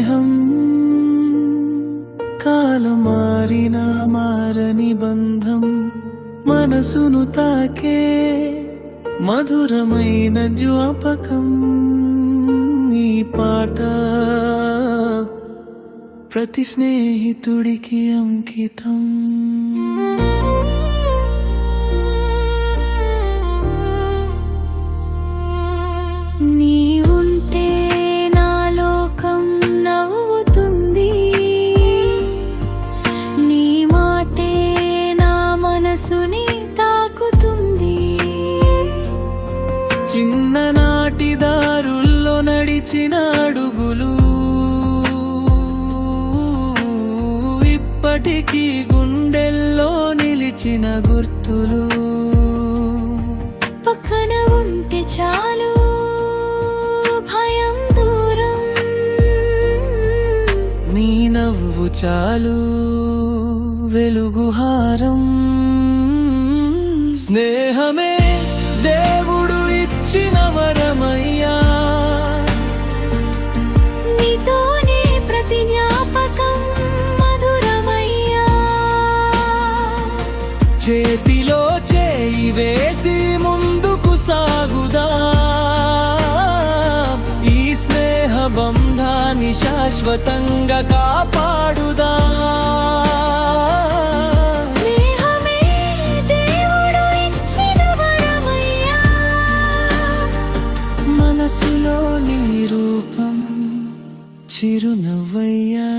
స్నేహం కాలమారిన మారని బంధం మనసును తాకే మధురమైన జ్ఞాపకం ఈ పాట ప్రతి స్నేహితుడికి అంకితం. నీ ఉంటే నా లోకం నవ్వుతుంది, నీ మాటే నా మనసుని తాకుతుంది. చిన్ననాటి దారుల్లో నడిచిన అడుగులు ఇప్పటికీ గుండెల్లో నిలిచిన గుర్తులు. పక్కన ఉంటే చాలు భయం దూరం, నీ నవ్వు చాలు వెలుగుహారం. స్నేహమే దేవుడు ఇచ్చిన వరమయ్యా, నీతోనే ప్రతి జ్ఞాపకం మధురమయ్యా. చేతిలో చేయి వేసి ముందుకు సాగుదా, ఈ స్నేహ బంధాన్ని శాశ్వతంగా కాపాడుదా. స్నేహమే దేవుడు ఇచ్చిన వరమయ్యా, మనసులో నీ రూపం చిరునవ్వయ్యా.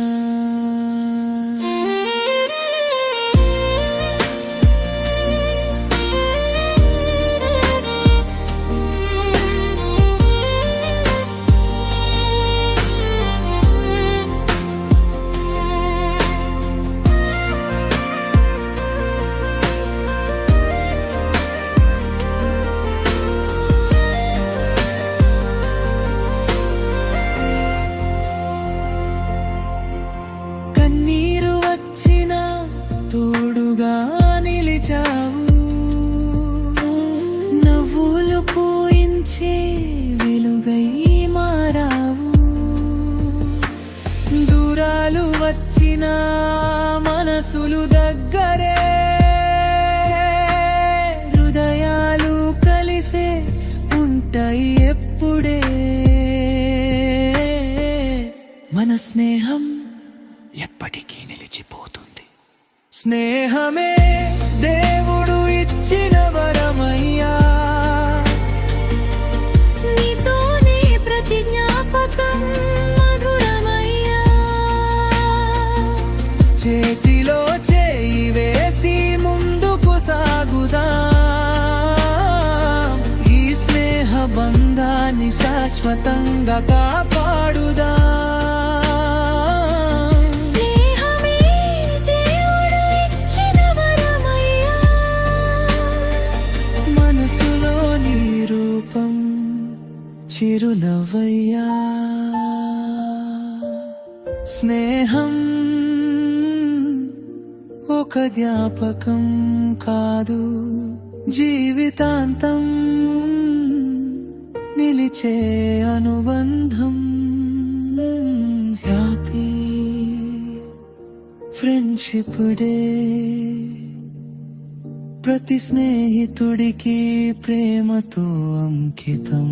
కన్నీరు వచ్చిన తోడుగా నిలిచావు, నవ్వులు పూయించే వెలుగై మారావు. దూరాలు వచ్చిన మనసులు దగ్గరే, హృదయాలు కలిసే ఉంటాయి ఎప్పుడే. మన స్నేహం ఎప్పటికీ నిలిచిపోతుంది. స్నేహమే దేవుడు ఇచ్చిన వరమయ్యా, నీతోనే ప్రతి జ్ఞాపకం మధురమయ్యా. చేతిలో చేయి వేసి ముందుకు సాగుదా, ఈ స్నేహ బంధాన్ని శాశ్వతంగా కాపాడుదా. చిరునవ్వయ్యా. స్నేహం ఒక జ్ఞాపకం కాదు, జీవితాంతం నిలిచే అనుబంధం. హ్యాపీ ఫ్రెండ్షిప్ డే ప్రతి స్నేహితుడికి ప్రేమతో అంకితం.